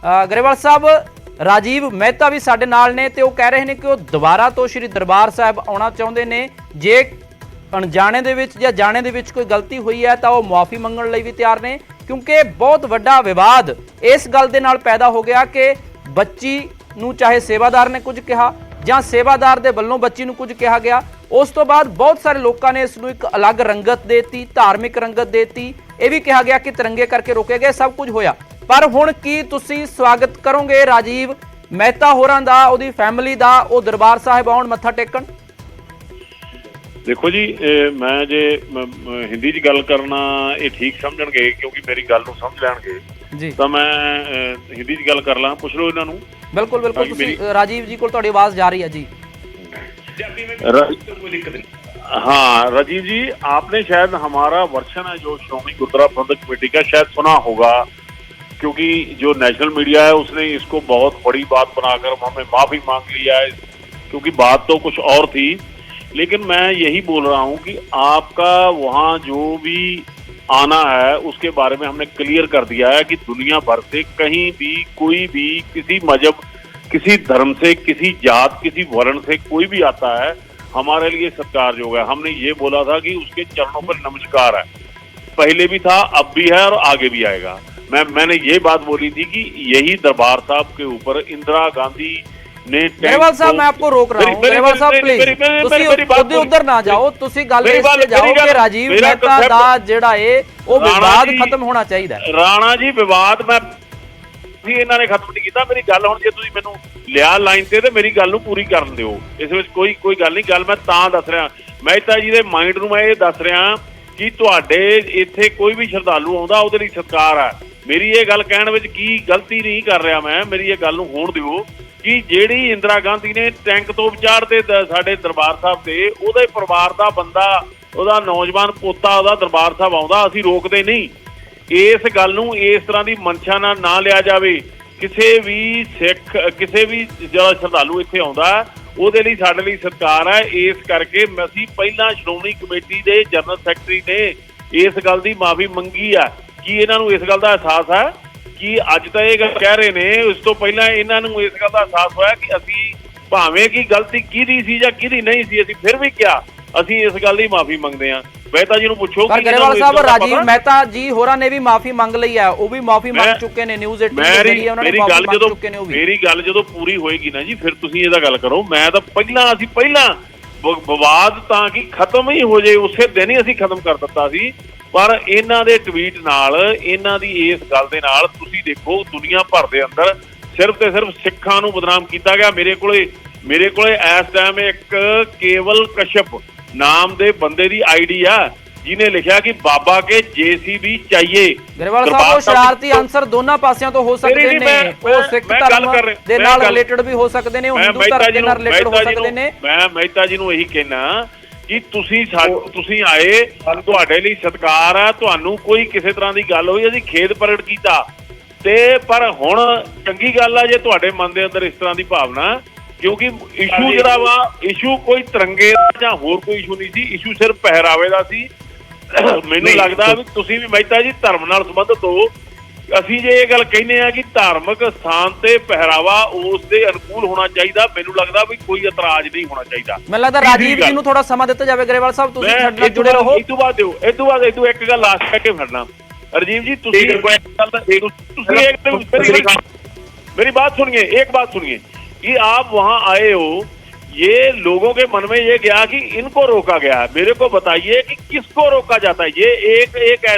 ਗਰੇਵਾਲ ਸਾਹਿਬ, ਰਾਜੀਵ ਮਹਿਤਾ ਵੀ ਸਾਡੇ ਨਾਲ ਨੇ ਤੇ ਉਹ ਕਹਿ ਰਹੇ ਨੇ ਕਿ ਉਹ ਦੁਬਾਰਾ ਤੋਂ ਸ਼੍ਰੀ ਦਰਬਾਰ ਸਾਹਿਬ ਆਉਣਾ ਚਾਹੁੰਦੇ ਨੇ। ਜੇ ਅਣਜਾਣੇ ਦੇ ਵਿੱਚ ਜਾਂ ਜਾਣੇ ਦੇ ਵਿੱਚ ਕੋਈ ਗਲਤੀ ਹੋਈ ਹੈ ਤਾਂ ਉਹ ਮੁਆਫੀ ਮੰਗਣ ਲਈ ਵੀ ਤਿਆਰ ਨੇ, ਕਿਉਂਕਿ ਬਹੁਤ ਵੱਡਾ ਵਿਵਾਦ ਇਸ ਗੱਲ ਦੇ ਨਾਲ ਪੈਦਾ ਹੋ ਗਿਆ ਕਿ ਬੱਚੀ ਨੂੰ ਚਾਹੇ ਸੇਵਾਦਾਰ ਨੇ ਕੁਝ ਕਿਹਾ ਜਾਂ ਸੇਵਾਦਾਰ ਦੇ ਵੱਲੋਂ ਬੱਚੀ ਨੂੰ ਕੁਝ ਕਿਹਾ ਗਿਆ। ਉਸ ਤੋਂ ਬਾਅਦ ਬਹੁਤ ਸਾਰੇ ਲੋਕਾਂ ਨੇ ਇਸ ਨੂੰ ਇੱਕ ਅਲੱਗ ਰੰਗਤ ਦੇਤੀ, ਧਾਰਮਿਕ ਰੰਗਤ ਦੇਤੀ। ਇਹ ਵੀ ਕਿਹਾ ਗਿਆ ਕਿ ਤਿਰੰਗੇ ਕਰਕੇ ਰੋਕੇ ਗਏ, ਸਭ ਕੁਝ ਹੋਇਆ। ਪਰ ਹੁਣ ਕੀ ਤੁਸੀਂ ਸਵਾਗਤ ਕਰੋਗੇ ਰਾਜੀਵ ਮਹਿਤਾ ਹੋਰਾਂ ਦਾ, ਉਹਦੀ ਫੈਮਿਲੀ ਦਾ, ਉਹ ਦਰਬਾਰ ਸਾਹਿਬ ਆਉਣ ਮੱਥਾ ਟੇਕਣ? देखो जी, मैं जे हिंदी च गल करना ये ठीक समझणगे क्योंकि मेरी गल नूं समझ लैणगे जी, तो मैं हिंदी च गल कर ਲਾਂ, पुछ लो इन्हां नूं। बिल्कुल बिल्कुल, तुसीं राजीव जी कोल तुहाडी आवाज़ जा रही है जी। हाँ राजीव जी, आपने शायद हमारा वर्षन है जो श्रोमणी गुरुद्वारा प्रबंधक कमेटी का शायद सुना होगा, क्योंकि जो नेशनल मीडिया है उसने इसको बहुत बड़ी बात बनाकर हमें माफ़ी मांग लिया है, क्योंकि बात तो कुछ और थी। लेकिन मैं यही बोल रहा हूँ कि आपका वहाँ जो भी आना है उसके बारे में हमने क्लियर कर दिया है कि दुनिया भर से कहीं भी कोई भी किसी मजहब, किसी धर्म से, किसी जात, किसी वर्ण से कोई भी आता है, हमारे लिए सत्कारयोग है। हमने ये बोला था कि उसके चरणों पर नमस्कार है, पहले भी था, अब भी है और आगे भी आएगा। मैंने ये बात बोली थी कि यही दरबार साहब के ऊपर इंदिरा गांधी ਗਰੇਵਾਲ ਸਾਹਿਬ, मैं आपको रोक रहा हूं। गरेवाल साहब प्लीज तुसी उधर ना जाओ, तुसी गल इस ते जाओ कि राजीव मेहता दा जेड़ा है ਉਹ ਵਿਵਾਦ ਖਤਮ ਹੋਣਾ ਚਾਹੀਦਾ ਹੈ। ਰਾਣਾ ਜੀ, ਵਿਵਾਦ ਮੈਂ ਵੀ ਇਹਨਾਂ ਨੇ ਖਤਮ ਨਹੀਂ ਕੀਤਾ। ਮੇਰੀ ਗੱਲ ਹੁਣ ਜੇ ਤੁਸੀਂ ਮੈਨੂੰ ਲਿਆ ਲਾਈਨ ਤੇ ਮੇਰੀ ਗੱਲ ਨੂੰ ਪੂਰੀ ਕਰਨ ਦਿਓ, ਇਸ ਵਿੱਚ ਕੋਈ ਗੱਲ ਨਹੀਂ। ਗੱਲ ਮੈਂ ਤਾਂ ਦੱਸ ਰਿਹਾ, ਮਹਿਤਾ ਜੀ ਦੇ ਮਾਈਂਡ ਨੂੰ ਮੈਂ ਇਹ ਦੱਸ ਰਿਹਾ ਕਿ ਤੁਹਾਡੇ ਇੱਥੇ ਕੋਈ ਵੀ ਸ਼ਰਧਾਲੂ ਆਉਂਦਾ ਉਹਦੇ ਲਈ ਸਤਿਕਾਰ ਹੈ। ਮੇਰੀ ਇਹ ਗੱਲ ਕਹਿਣ ਵਿੱਚ ਕੀ ਗਲਤੀ ਨਹੀਂ ਕਰ ਰਿਹਾ ਮੈਂ, ਮੇਰੀ ਇਹ ਗੱਲ ਨੂੰ ਹੋਣ ਦਿਓ ਕਿ ਜਿਹੜੀ ਇੰਦਰਾ ਗਾਂਧੀ ਨੇ ਟੈਂਕ ਤੋਂ ਵਿਚਾਰਦੇ ਸਾਡੇ ਦਰਬਾਰ ਸਾਹਿਬ ਤੇ, ਉਹਦੇ ਪਰਿਵਾਰ ਦਾ ਬੰਦਾ, ਉਹਦਾ ਨੌਜਵਾਨ ਪੋਤਾ ਉਹਦਾ ਦਰਬਾਰ ਸਾਹਿਬ ਆਉਂਦਾ, ਅਸੀਂ ਰੋਕਦੇ ਨਹੀਂ। ਇਸ ਗੱਲ ਨੂੰ ਇਸ ਤਰ੍ਹਾਂ ਦੀ ਮਨਸ਼ਾ ਨਾਲ ਨਾ ਲਿਆ ਜਾਵੇ। ਕਿਸੇ ਵੀ ਸਿੱਖ, ਕਿਸੇ ਵੀ ਜਿਹੜਾ ਸ਼ਰਧਾਲੂ ਇੱਥੇ ਆਉਂਦਾ ਉਹਦੇ ਲਈ ਸਾਡੇ ਲਈ ਸਤਿਕਾਰ ਹੈ। ਇਸ ਕਰਕੇ ਅਸੀਂ ਪਹਿਲਾਂ ਸ਼੍ਰੋਮਣੀ ਕਮੇਟੀ ਦੇ ਜਨਰਲ ਸੈਕਟਰੀ ਨੇ ਇਸ ਗੱਲ ਦੀ ਮਾਫੀ ਮੰਗੀ ਆ। ਕੀ ਇਹਨਾਂ ਨੂੰ ਇਸ ਗੱਲ ਦਾ ਅਹਿਸਾਸ ਹੈ ਕਿ ਅੱਜ ਤਾਂ ਇਹ ਗੱਲ ਕਹਿ ਰਹੇ ਨੇ, ਉਸ ਤੋਂ ਪਹਿਲਾਂ ਇਹਨਾਂ ਨੂੰ ਇਸ ਗੱਲ ਦਾ ਅਹਿਸਾਸ ਹੋਇਆ ਕਿ ਅਸੀਂ ਭਾਵੇਂ ਕਿ ਗਲਤੀ ਕਿਹਦੀ ਸੀ ਜਾਂ ਕਿਹਦੀ ਨਹੀਂ ਸੀ, ਅਸੀਂ ਫਿਰ ਵੀ ਕਿਹਾ ਅਸੀਂ ਇਸ ਗੱਲ ਦੀ ਮਾਫੀ ਮੰਗਦੇ ਹਾਂ। ਮਹਿਤਾ ਜੀ ਨੂੰ ਪੁੱਛੋ। ਪਰ ਗਰੇਵਾਲ ਸਾਹਿਬ, ਰਾਜੀਵ ਮਹਿਤਾ ਜੀ ਹੋਰਾਂ ਨੇ ਵੀ ਮਾਫੀ ਮੰਗ ਲਈ ਹੈ, ਉਹ ਵੀ ਮਾਫੀ ਮੰਗ ਚੁੱਕੇ ਨੇ। ਨਿਊਜ਼ 18 ਦੇ ਜਰੀਏ ਉਹਨਾਂ ਨੇ ਮਾਫੀ ਮੰਗ ਚੁੱਕੇ ਨੇ। ਉਹ ਵੀ ਮੇਰੀ ਗੱਲ ਜਦੋਂ ਪੂਰੀ ਹੋਏਗੀ ਨਾ ਜੀ, ਫਿਰ ਤੁਸੀਂ ਇਹਦਾ ਗੱਲ ਕਰੋ। ਮੈਂ ਤਾਂ ਅਸੀਂ ਪਹਿਲਾਂ ਵਿਵਾਦ ਤਾਂ ਕਿ ਖਤਮ ਹੀ ਹੋ ਜਾਏ, ਉਸੇ ਦਿਨ ਹੀ ਅਸੀਂ ਖਤਮ ਕਰ ਦਿੱਤਾ ਸੀ। ਪਰ ਇਹਨਾਂ ਦੇ ਟਵੀਟ ਨਾਲ, ਇਹਨਾਂ ਦੀ ਇਸ ਗੱਲ ਦੇ ਨਾਲ ਤੁਸੀਂ ਦੇਖੋ ਦੁਨੀਆ ਭਰ ਦੇ ਅੰਦਰ ਸਿਰਫ ਤੇ ਸਿਰਫ ਸਿੱਖਾਂ ਨੂੰ ਬਦਨਾਮ ਕੀਤਾ ਗਿਆ। ਮੇਰੇ ਕੋਲੇ ਇਸ ਟਾਈਮ ਇੱਕ ਕੇਵਲ ਕਸ਼ਪ ਨਾਮ ਦੇ ਬੰਦੇ ਦੀ ਆਈਡੀ ਆ ਜਿਹਨੇ ਲਿਖਿਆ ਕਿ ਬਾਬਾ ਕੇ ਜੇਸੀਬੀ ਚਾਹੀਏ। ਗਰੇਵਾਲ ਸਾਹਿਬ, ਉਹ ਸ਼ਰਾਰਤੀ ਅਨਸਰ ਦੋਨਾਂ ਪਾਸਿਆਂ ਤੋਂ ਹੋ ਸਕਦੇ ਨੇ, ਉਹ ਸਿੱਖ ਧਰਮ ਦੇ ਨਾਲ ਰਿਲੇਟਡ ਵੀ ਹੋ ਸਕਦੇ ਨੇ, ਉਹ ਹਿੰਦੂ ਧਰਮ ਦੇ ਨਾਲ ਰਿਲੇਟਡ ਹੋ ਸਕਦੇ ਨੇ। ਮੈਂ ਮਹਿਤਾ ਜੀ ਨੂੰ ਇਹੀ ਕਹਿਣਾ ਕਿ ਤੁਸੀਂ ਆਏ, ਤੁਹਾਡੇ ਲਈ ਸਤਿਕਾਰ ਹੈ, ਤੁਹਾਨੂੰ ਕੋਈ ਕਿਸੇ ਤਰ੍ਹਾਂ ਦੀ ਗੱਲ ਹੋਈ ਅਸੀਂ ਖੇਦ ਪ੍ਰਗਟ ਕੀਤਾ ਤੇ ਪਰ ਹੁਣ ਚੰਗੀ ਗੱਲ ਆ ਜੇ ਤੁਹਾਡੇ ਮਨ ਦੇ ਅੰਦਰ ਇਸ ਤਰ੍ਹਾਂ ਦੀ ਭਾਵਨਾ, ਕਿਉਂਕਿ ਇਸ਼ੂ ਜਿਹੜਾ ਵਾ, ਇਸ਼ੂ ਕੋਈ ਤਿਰੰਗੇ ਦਾ ਜਾਂ ਹੋਰ ਕੋਈ ਇਸ਼ੂ ਨਹੀਂ ਸੀ, ਇਸ਼ੂ ਸਿਰਫ ਪਹਿਰਾਵੇ ਦਾ ਸੀ। ਮੈਨੂੰ ਲੱਗਦਾ ਵੀ ਤੁਸੀਂ ਵੀ ਮਹਿਤਾ ਜੀ ਧਰਮ ਨਾਲ ਸੰਬੰਧਿਤ ਹੋ। ਅਸੀਂ ਜੇ ਇਹ ਗੱਲ ਕਹਿੰਦੇ ਆ ਕਿ ਧਾਰਮਿਕ ਸਥਾਨ ਤੇ ਪਹਿਰਾਵਾ ਉਸ ਦੇ ਅਨੁਕੂਲ ਹੋਣਾ ਚਾਹੀਦਾ, ਮੈਨੂੰ ਲੱਗਦਾ ਵੀ ਕੋਈ ਇਤਰਾਜ਼ ਨਹੀਂ ਹੋਣਾ ਚਾਹੀਦਾ। ਮੈਨੂੰ ਲੱਗਦਾ ਰਾਜੀਵ ਜੀ ਨੂੰ ਥੋੜਾ ਸਮਾਂ ਦਿੱਤਾ ਜਾਵੇ। ਗਰੇਵਾਲ ਸਾਹਿਬ, ਤੁਸੀਂ ਸਾਡੇ ਨਾਲ ਜੁੜੇ ਰਹੋ। ਇਸ ਤੋਂ ਬਾਅਦ ਇੱਕ ਗੱਲ ਲਾਸਟ ਕਰਕੇ ਫੜਨਾ। राजीव जी मेरी बात सुनिए, एक बात सुनिए कि आप वहां आए हो, ये लोगों के मन में ये गया कि इनको रोका गया है। मेरे को बताइए कि किसको रोका जाता है? ये एक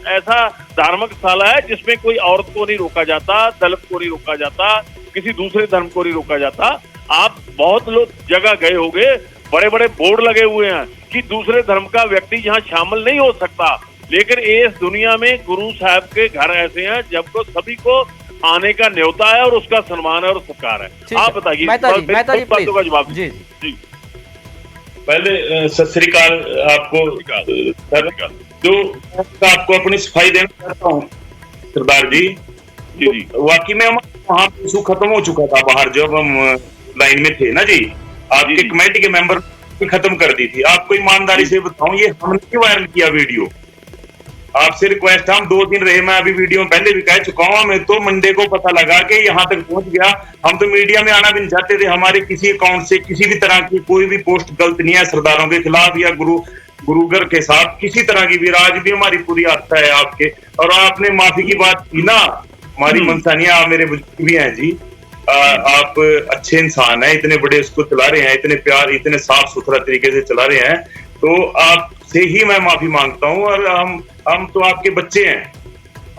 ऐसा धार्मिक स्थल है जिसमें कोई औरत को नहीं रोका जाता, दलित को नहीं रोका जाता, किसी दूसरे धर्म को नहीं रोका जाता। आप बहुत लोग जगह गए होंगे, बड़े बड़े बोर्ड लगे हुए हैं कि दूसरे धर्म का व्यक्ति यहाँ शामिल नहीं हो सकता, लेकिन इस दुनिया में गुरु साहब के घर ऐसे हैं जबको सभी को आने का न्योता है और उसका सम्मान है और सत्कार है। आप बताइए बातों का जवाब। जी जी पहले सत श्री अकाल आपको, जो आपको अपनी सफाई देना चाहता हूँ सरदार जी। जी वाकई में वहाँ पे इशू खत्म हो चुका था बाहर, जब हम लाइन में थे ना जी, आपके कमेटी के मेंबर खत्म कर दी थी। आपको ईमानदारी से बताऊं, ये हमने वायरल किया वीडियो, आपसे रिक्वेस्ट है, हम 2 दिन रहे, मैं अभी वीडियो में पहले भी कह चुका हूँ, हमें तो मंडे को पता लगा कि यहाँ तक पहुंच गया। हम तो मीडिया में आना भी नहीं चाहते थे, हमारे किसी अकाउंट से किसी भी तरह की कोई भी पोस्ट गलत नहीं है सरदारों के खिलाफ या गुरुगर के साथ किसी तरह की भी। आज भी हमारी पूरी आस्था है आपके, और आपने माफी की बात की ना, हमारी मनसा नहीं है, आप मेरे बुजुर्ग भी हैं जी। आप अच्छे इंसान हैं, इतने बड़े उसको चला रहे हैं, इतने प्यार इतने साफ सुथरा तरीके से चला रहे हैं, तो आपसे ही मैं माफी मांगता हूं। और हम तो आपके बच्चे हैं,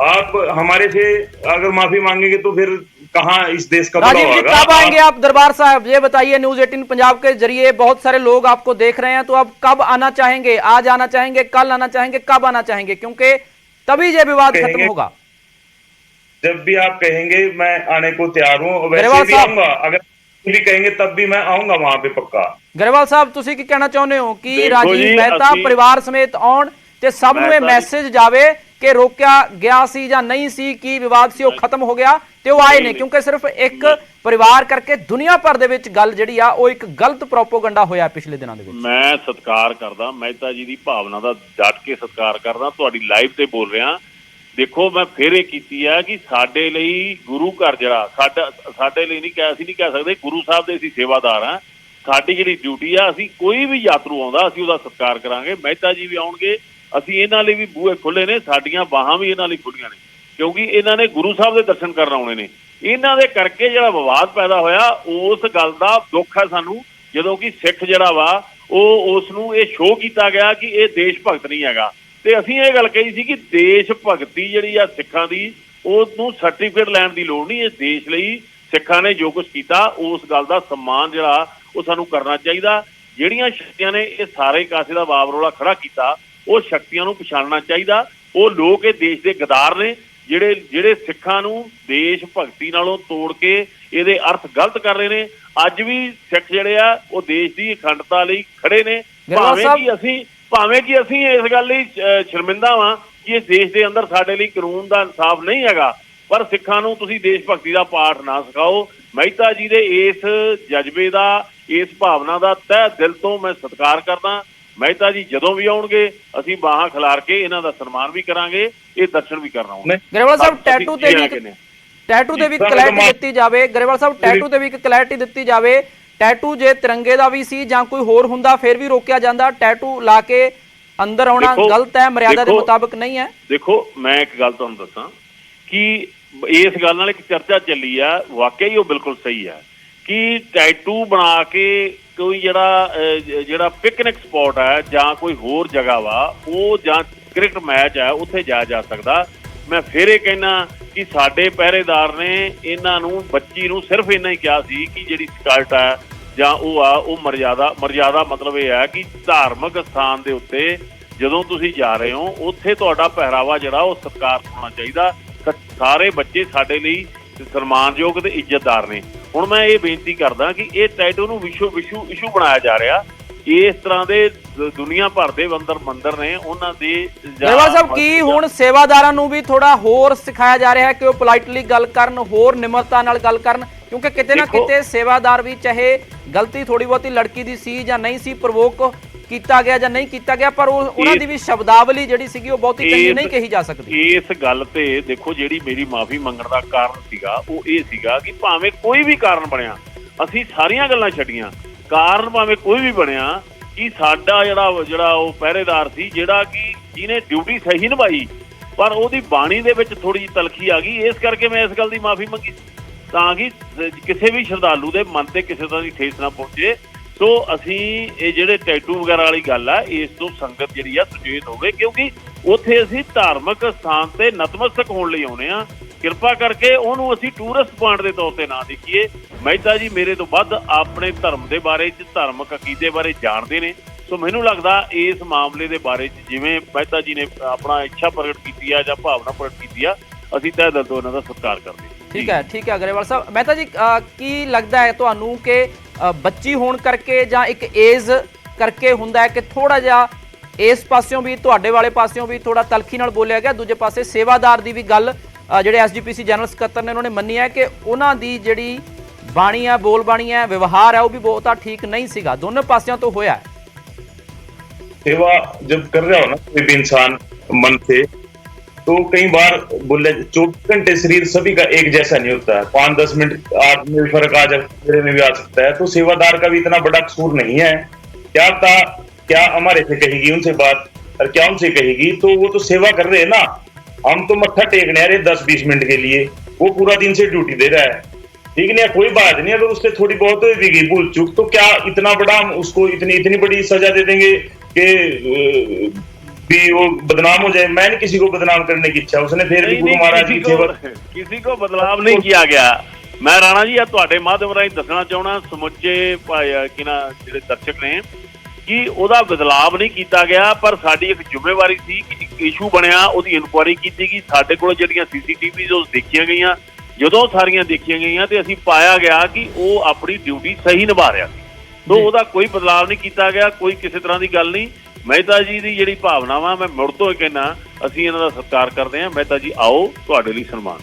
आप हमारे से अगर माफी मांगेंगे तो फिर कहाँ इस देश का भला राजीव जी, होगा। कब आएंगे आप दरबार साहब, ये बताइए। न्यूज 18 पंजाब के जरिए बहुत सारे लोग आपको देख रहे हैं, तो आप कब आना चाहेंगे? आज आना चाहेंगे, कल आना चाहेंगे, कब आना चाहेंगे? क्योंकि तभी ये विवाद खत्म होगा। जब भी आप कहेंगे मैं आने को तैयार हूँ, वैसे भी आऊंगा, अगर भी कहेंगे तब भी मैं आऊंगा वहां पे पक्का। ਗਰੇਵਾਲ ਸਾਹਿਬ, ਤੁਸੀਂ ਕੀ ਕਹਿਣਾ ਚਾਹੁੰਦੇ ਹੋ ਕਿ ਦੇਖੋ ਰਾਜੀਵ ਜੀ, ਮਹਿਤਾ ਪਰਿਵਾਰ ਸਮੇਤ ਆਉਣ ਤੇ ਸਭ ਨੂੰ ਇਹ ਮੈਸੇਜ ਜਾਵੇ ਕਿ ਰੋਕਿਆ ਗਿਆ ਸੀ ਜਾਂ ਨਹੀਂ ਸੀ, ਕੀ ਵਿਵਾਦ ਸੀ ਉਹ ਖਤਮ ਹੋ ਗਿਆ ਤੇ ਉਹ ਆਏ ਨੇ? ਕਿਉਂਕਿ ਸਿਰਫ ਇੱਕ ਪਰਿਵਾਰ ਕਰਕੇ ਦੁਨੀਆ ਭਰ ਦੇ ਵਿੱਚ ਗੱਲ ਜਿਹੜੀ ਆ ਉਹ ਇੱਕ ਗਲਤ ਪ੍ਰੋਪੋਗੰਡਾ ਹੋਇਆ ਪਿਛਲੇ ਦਿਨਾਂ ਦੇ ਵਿੱਚ। ਮੈਂ ਸਤਿਕਾਰ ਕਰਦਾ ਮਹਿਤਾ ਜੀ ਦੀ ਭਾਵਨਾ ਦਾ, ਡਟ ਕੇ ਸਤਿਕਾਰ ਕਰਦਾ, ਤੁਹਾਡੀ ਲਾਈਵ ਤੇ ਬੋਲ ਰਿਹਾ। ਦੇਖੋ, ਮੈਂ ਫਿਰ ਇਹ ਕੀਤੀ ਆ ਕਿ ਸਾਡੇ ਲਈ ਗੁਰੂ ਘਰ ਜਿਹੜਾ ਸਾਡੇ ਲਈ ਨਹੀਂ ਅਸੀਂ ਨਹੀਂ ਕਹਿ ਸਕਦੇ, ਗੁਰੂ ਸਾਹਿਬ ਦੇ ਅਸੀਂ ਸੇਵਾਦਾਰ ਹਾਂ। ਸਾਡੀ ਜਿਹੜੀ ਡਿਊਟੀ ਆ, ਅਸੀਂ ਕੋਈ ਵੀ ਯਾਤਰੂ ਆਉਂਦਾ ਅਸੀਂ ਉਹਦਾ ਸਤਿਕਾਰ ਕਰਾਂਗੇ। ਮਹਿਤਾ ਜੀ ਵੀ ਆਉਣਗੇ, ਅਸੀਂ ਇਹਨਾਂ ਲਈ ਵੀ ਬੂਹੇ ਖੁੱਲੇ ਨੇ, ਸਾਡੀਆਂ ਬਾਹਾਂ ਵੀ ਇਹਨਾਂ ਲਈ ਖੁੱਲੀਆਂ ਨੇ, ਕਿਉਂਕਿ ਇਹਨਾਂ ਨੇ ਗੁਰੂ ਸਾਹਿਬ ਦੇ ਦਰਸ਼ਨ ਕਰਨ ਆਉਣੇ ਨੇ। ਇਹਨਾਂ ਦੇ ਕਰਕੇ ਜਿਹੜਾ ਵਿਵਾਦ ਪੈਦਾ ਹੋਇਆ, ਉਸ ਗੱਲ ਦਾ ਦੁੱਖ ਹੈ ਸਾਨੂੰ, ਜਦੋਂ ਕਿ ਸਿੱਖ ਜਿਹੜਾ ਵਾ ਉਹ ਉਸ ਨੂੰ ਇਹ ਸ਼ੋਅ ਕੀਤਾ ਗਿਆ ਕਿ ਇਹ ਦੇਸ਼ ਭਗਤ ਨਹੀਂ ਹੈਗਾ। ਤੇ ਅਸੀਂ ਇਹ ਗੱਲ ਕਹੀ ਸੀ ਕਿ ਦੇਸ਼ ਭਗਤੀ ਜਿਹੜੀ ਆ ਸਿੱਖਾਂ ਦੀ, ਉਹਨੂੰ ਸਰਟੀਫਿਕੇਟ ਲੈਣ ਦੀ ਲੋੜ ਨਹੀਂ। ਇਸ ਦੇਸ਼ ਲਈ ਸਿੱਖਾਂ ਨੇ ਜੋ ਕੁਝ ਕੀਤਾ, ਉਸ ਗੱਲ ਦਾ ਸਨਮਾਨ ਜਿਹੜਾ ਉਹ ਸਾਨੂੰ ਕਰਨਾ ਚਾਹੀਦਾ। ਜਿਹੜੀਆਂ ਸ਼ਕਤੀਆਂ ਨੇ ਇਹ ਸਾਰੇ ਕਾਸੇ ਦਾ ਵਾਵਰੋਲਾ ਖੜਾ ਕੀਤਾ, ਉਹ ਸ਼ਕਤੀਆਂ ਨੂੰ ਪਛਾਣਨਾ ਚਾਹੀਦਾ। ਉਹ ਲੋਕ ਇਹ ਦੇਸ਼ ਦੇ ਗਦਾਰ ਨੇ, ਜਿਹੜੇ ਸਿੱਖਾਂ ਨੂੰ ਦੇਸ਼ ਭਗਤੀ ਨਾਲੋਂ ਤੋੜ ਕੇ ਇਹਦੇ ਅਰਥ ਗਲਤ ਕਰ ਰਹੇ ਨੇ। ਅੱਜ ਵੀ ਸਿੱਖ ਜਿਹੜੇ ਆ ਉਹ ਦੇਸ਼ ਦੀ ਅਖੰਡਤਾ ਲਈ ਖੜੇ ਨੇ, ਭਾਵੇਂ ਕਿ ਅਸੀਂ ਇਸ ਗੱਲ ਲਈ ਸ਼ਰਮਿੰਦਾ ਵਾਂ ਕਿ ਇਸ ਦੇਸ਼ ਦੇ ਅੰਦਰ ਸਾਡੇ ਲਈ ਕਾਨੂੰਨ ਦਾ ਇਨਸਾਫ ਨਹੀਂ ਹੈਗਾ। ਪਰ ਸਿੱਖਾਂ ਨੂੰ ਤੁਸੀਂ ਦੇਸ਼ ਭਗਤੀ ਦਾ ਪਾਠ ਨਾ ਸਿਖਾਓ। ਮਹਿਤਾ ਜੀ ਦੇ ਇਸ ਜਜ਼ਬੇ ਦਾ, ਇਸ ਭਾਵਨਾ ਦਾ ਤਹਿ ਦਿਲ ਤੋਂ ਮੈਂ ਸਤਿਕਾਰ ਕਰਦਾ। ਮਹਿਤਾ ਜੀ ਜਦੋਂ ਵੀ ਆਉਣਗੇ ਅਸੀਂ ਬਾਹਾਂ ਖਿਲਾਰ ਕੇ ਇਹਨਾਂ ਦਾ ਸਨਮਾਨ ਵੀ ਕਰਾਂਗੇ, ਇਹ ਦਰਸ਼ਨ ਵੀ ਕਰਨ ਆਉਣਗੇ। ਗਰੇਵਾਲ ਸਾਹਿਬ, ਟੈਟੂ ਤੇ ਵੀ ਕਲੈਰਿਟੀ ਦਿੱਤੀ ਜਾਵੇ। ਗਰੇਵਾਲ ਸਾਹਿਬ, ਟੈਟੂ ਤੇ ਵੀ ਕਲੈਰਿਟੀ ਦਿੱਤੀ ਜਾਵੇ। ਟੈਟੂ ਜੇ ਤਿਰੰਗੇ ਦਾ ਵੀ ਸੀ ਜਾਂ ਕੋਈ ਹੋਰ ਹੁੰਦਾ ਫਿਰ ਵੀ ਰੋਕਿਆ ਜਾਂਦਾ। ਟੈਟੂ ਲਾ ਕੇ ਅੰਦਰ ਆਉਣਾ ਗਲਤ ਹੈ, ਮਰਿਆਦਾ ਦੇ ਮੁਤਾਬਕ ਨਹੀਂ ਹੈ। ਦੇਖੋ, ਮੈਂ ਇੱਕ ਗੱਲ ਤੁਹਾਨੂੰ ਦੱਸਾਂ ਕਿ ਇਸ ਗੱਲ ਨਾਲ ਇੱਕ ਚਰਚਾ ਚੱਲੀ ਆ, ਵਾਕਿਆ ਹੀ ਉਹ ਬਿਲਕੁਲ ਸਹੀ ਹੈ ਕਿ ਟੈਟੂ ਬਣਾ ਕੇ ਕੋਈ ਜਿਹੜਾ ਪਿਕਨਿਕ ਸਪੌਟ ਹੈ ਜਾਂ ਕੋਈ ਹੋਰ ਜਗ੍ਹਾ ਵਾ, ਉਹ ਜਾਂ ਕ੍ਰਿਕਟ ਮੈਚ ਹੈ, ਉੱਥੇ ਜਾਇਆ ਜਾ ਸਕਦਾ। ਮੈਂ ਫਿਰ ਇਹ ਕਹਿਣਾ ਕਿ ਸਾਡੇ ਪਹਿਰੇਦਾਰ ਨੇ ਇਹਨਾਂ ਨੂੰ, ਬੱਚੀ ਨੂੰ ਸਿਰਫ ਇੰਨਾ ਹੀ ਕਿਹਾ ਸੀ ਕਿ ਜਿਹੜੀ ਸਕਿਰਟ ਹੈ ਜਾਂ ਉਹ ਆ, ਉਹ ਮਰਿਆਦਾ ਮਤਲਬ ਇਹ ਹੈ ਕਿ ਧਾਰਮਿਕ ਸਥਾਨ ਦੇ ਉੱਤੇ ਜਦੋਂ ਤੁਸੀਂ ਜਾ ਰਹੇ ਹੋ, ਉੱਥੇ ਤੁਹਾਡਾ ਪਹਿਰਾਵਾ ਜਿਹੜਾ ਉਹ ਸਤਿਕਾਰ ਹੋਣਾ ਚਾਹੀਦਾ। ਸਾਰੇ ਬੱਚੇ ਸਾਡੇ ਲਈ ਸਨਮਾਨਯੋਗ ਤੇ ਇੱਜ਼ਤਦਾਰ ਨੇ। ਹੁਣ ਮੈਂ ਇਹ ਬੇਨਤੀ ਕਰਦਾ ਕਿ ਇਹ ਟੈਟੂ ਨੂੰ ਵਿਸ਼ੂ ਇਸ਼ੂ ਬਣਾਇਆ ਜਾ ਰਿਹਾ। ਇਸ ਤਰ੍ਹਾਂ ਦੇ ਦੁਨੀਆ ਭਰ ਦੇ ਮੰਦਰ ਨੇ, ਉਹਨਾਂ ਦੇ ਗਰੇਵਾਲ ਸਾਹਿਬ ਕੀ ਹੁਣ ਸੇਵਾਦਾਰਾਂ ਨੂੰ ਵੀ ਥੋੜਾ ਹੋਰ ਸਿਖਾਇਆ ਜਾ ਰਿਹਾ ਹੈ ਕਿ ਉਹ ਪੋਲਾਈਟਲੀ ਗੱਲ ਕਰਨ, ਹੋਰ ਨਿਮਰਤਾ ਨਾਲ ਗੱਲ ਕਰਨ? ਕਿਉਂਕਿ ਕਿਤੇ ਨਾ ਕਿਤੇ ਸੇਵਾਦਾਰ ਵੀ, ਚਾਹੇ ਗਲਤੀ ਥੋੜੀ ਬਹੁਤੀ ਲੜਕੀ ਦੀ ਸੀ ਜਾਂ ਨਹੀਂ ਸੀ, ਪ੍ਰਵੋਕ ਕੀਤਾ ਗਿਆ ਜਾਂ ਨਹੀਂ ਕੀਤਾ ਗਿਆ, ਪਰ ਉਹਨਾਂ ਦੀ ਵੀ ਸ਼ਬਦਾਵਲੀ ਜਿਹੜੀ ਸੀਗੀ ਉਹ ਬਹੁਤੀ ਚੰਗੀ ਨਹੀਂ ਕਹੀ ਜਾ ਸਕਦੀ। ਇਸ ਗੱਲ ਤੇ ਦੇਖੋ, ਜਿਹੜੀ ਮੇਰੀ ਮਾਫੀ ਮੰਗਣ ਦਾ ਕਾਰਨ ਸੀਗਾ ਉਹ ਇਹ ਸੀਗਾ ਕਿ ਭਾਵੇਂ ਕੋਈ ਵੀ ਕਾਰਨ ਬਣਿਆ, ਅਸੀਂ ਸਾਰੀਆਂ ਗੱਲਾਂ ਛੱਡੀਆਂ, ਕਾਰਨ ਭਾਵੇਂ ਕੋਈ ਵੀ ਬਣਿਆ, ਕਿ ਸਾਡਾ ਜਿਹੜਾ ਉਹ ਪਹਿਰੇਦਾਰ ਸੀ, ਜਿਹੜਾ ਕਿ ਜਿਹਨੇ ਡਿਊਟੀ ਸਹੀ ਨਿਭਾਈ, ਪਰ ਉਹਦੀ ਬਾਣੀ ਦੇ ਵਿੱਚ ਥੋੜੀ ਜਿਹੀ ਤਲਖੀ ਆ ਗਈ। ਇਸ ਕਰਕੇ ਮੈਂ ਇਸ ਗੱਲ ਦੀ ਮਾਫੀ ਮੰਗੀ ਤਾਂ ਕਿ ਕਿਸੇ ਵੀ ਸ਼ਰਧਾਲੂ ਦੇ ਮਨ ਤੇ ਕਿਸੇ ਤਰ੍ਹਾਂ ਦੀ ਠੇਸ ਨਾ ਪਹੁੰਚੇ। ਸੋ ਅਸੀਂ ਇਹ ਜਿਹੜੇ ਟੈਟੂ ਵਗੈਰਾ ਵਾਲੀ ਗੱਲ ਆ, ਇਸ ਤੋਂ ਸੰਗਤ ਜਿਹੜੀ ਆ ਸੁਚੇਤ ਹੋਵੇ, ਕਿਉਂਕਿ ਉੱਥੇ ਅਸੀਂ ਧਾਰਮਿਕ ਸਥਾਨ ਤੇ ਨਤਮਸਤਕ ਹੋਣ ਲਈ ਆਉਣੇ ਆ। ਕਿਰਪਾ ਕਰਕੇ ਉਹਨੂੰ ਅਸੀਂ ਟੂਰਿਸਟ ਪੁਆਇੰਟ ਦੇ ਤੌਰ ਤੇ ਨਾ ਦੇਖੀਏ। ਮਹਿਤਾ ਜੀ ਮੇਰੇ ਤੋਂ ਵੱਧ ਆਪਣੇ ਧਰਮ ਦੇ ਬਾਰੇ 'ਚ, ਧਾਰਮਿਕ ਅਕੀਦੇ ਬਾਰੇ ਜਾਣਦੇ ਨੇ। ਸੋ ਮੈਨੂੰ ਲੱਗਦਾ ਇਸ ਮਾਮਲੇ ਦੇ ਬਾਰੇ 'ਚ ਜਿਵੇਂ ਮਹਿਤਾ ਜੀ ਨੇ ਆਪਣਾ ਇੱਛਾ ਪ੍ਰਗਟ ਕੀਤੀ ਆ ਜਾਂ ਭਾਵਨਾ ਪ੍ਰਗਟ ਕੀਤੀ ਆ, ਅਸੀਂ ਤਹਿ ਦਿਲ ਤੋਂ ਇਹਨਾਂ ਦਾ ਸਤਿਕਾਰ ਕਰਦੇ ਹਾਂ। ਠੀਕ ਹੈ ਗਰੇਵਾਲ ਸਾਹਿਬ। ਮਹਿਤਾ ਜੀ, ਕੀ ਲੱਗਦਾ ਹੈ ਤੁਹਾਨੂੰ ਕਿ ਬੱਚੀ ਹੋਣ ਕਰਕੇ ਜਾਂ ਇੱਕ ਏਜ ਕਰਕੇ ਹੁੰਦਾ ਹੈ ਕਿ ਥੋੜਾ ਜਿਹਾ ਇਸ ਪਾਸਿਓਂ ਵੀ, ਤੁਹਾਡੇ ਵਾਲੇ ਪਾਸਿਓਂ ਵੀ ਥੋੜਾ ਤਲਖੀ ਨਾਲ ਬੋਲਿਆ ਗਿਆ, ਦੂਜੇ ਪਾਸੇ ਸੇਵਾਦਾਰ ਦੀ ਵੀ ਗੱਲ ਜਿਹੜੇ SGPC ਜਨਰਲ ਸਕੱਤਰ ਨੇ ਉਹਨਾਂ ਨੇ ਮੰਨੀ ਹੈ ਕਿ ਉਹਨਾਂ ਦੀ ਜਿਹੜੀ ਬਾਣੀ ਹੈ, ਬੋਲ ਬਾਣੀ ਹੈ, ਵਿਵਹਾਰ ਹੈ, ਉਹ ਵੀ ਬਹੁਤਾ ਠੀਕ ਨਹੀਂ ਸੀਗਾ। ਦੋਨੋਂ ਪਾਸਿਆਂ ਤੋਂ ਹੋਇਆ। सेवा जब कर रहे हो ना कोई भी इंसान मन से, तो कई बार बोले 24 घंटे शरीर सभी का एक जैसा नहीं होता है, 5-10 मिनट आप में भी फर्क आ जाए, मेरे में भी आ सकता है। तो सेवादार का भी इतना बड़ा कसूर नहीं है। क्या हमारे से कहेगी उनसे बात, और क्या उनसे कहेगी? तो वो तो सेवा कर रहे हैं ना, हम तो मत्था टेकने आ रहे 10-20 मिनट के लिए, वो पूरा दिन से ड्यूटी दे रहा है, ठीक नहीं है? कोई बात नहीं, अगर उससे थोड़ी बहुत भी गई भूल चूक तो क्या इतना बड़ा हम उसको इतनी बड़ी सजा दे देंगे कि भी वो बदनाम हो जाए? मैं नहीं किसी को बदनाम करने की इच्छा, उसने फिर भी गुरु महाराज की सेवा, किसी को बदनाम नहीं किया गया। मैं ਰਾਣਾ ਜੀ ਆ ਤੁਹਾਡੇ ਮਾਧਿਅਮ ਰਾਹੀਂ ਦੱਸਣਾ ਚਾਹਣਾ ਸਮੁੱਚੇ ਕਿਨਾਂ ਜਿਹੜੇ ਦਰਸ਼ਕ ਨੇ ਕਿ ਉਹਦਾ ਬਦਲਾਵ ਨਹੀਂ ਕੀਤਾ ਗਿਆ, ਪਰ ਸਾਡੀ ਇੱਕ ਜ਼ਿੰਮੇਵਾਰੀ ਸੀ ਕਿ ਇੱਕ ਇਸ਼ੂ ਬਣਿਆ, ਉਹਦੀ ਇਨਕੁਆਇਰੀ ਕੀਤੀ ਗਈ। ਸਾਡੇ ਕੋਲ ਜਿਹੜੀਆਂ CCTVs ਉਹ ਦੇਖੀਆਂ ਗਈਆਂ, ਜਦੋਂ ਸਾਰੀਆਂ ਦੇਖੀਆਂ ਗਈਆਂ ਤੇ ਅਸੀਂ ਪਾਇਆ ਗਿਆ ਕਿ ਉਹ ਆਪਣੀ ਡਿਊਟੀ ਸਹੀ ਨਿਭਾ ਰਿਹਾ ਸੀ। ਸੋ ਉਹਦਾ ਕੋਈ ਬਦਲਾਵ ਨਹੀਂ ਕੀਤਾ ਗਿਆ, ਕੋਈ ਕਿਸੇ ਤਰ੍ਹਾਂ ਦੀ ਗੱਲ ਨਹੀਂ। ਮਹਿਤਾ ਜੀ ਦੀ ਜਿਹੜੀ ਭਾਵਨਾ ਵਾ, ਮੈਂ ਮੁੜ ਤੋਂ ਕਹਿੰਦਾ ਅਸੀਂ ਇਹਨਾਂ ਦਾ ਸਤਿਕਾਰ ਕਰਦੇ ਹਾਂ। ਮਹਿਤਾ ਜੀ ਆਓ, ਤੁਹਾਡੇ ਲਈ ਸਨਮਾਨ।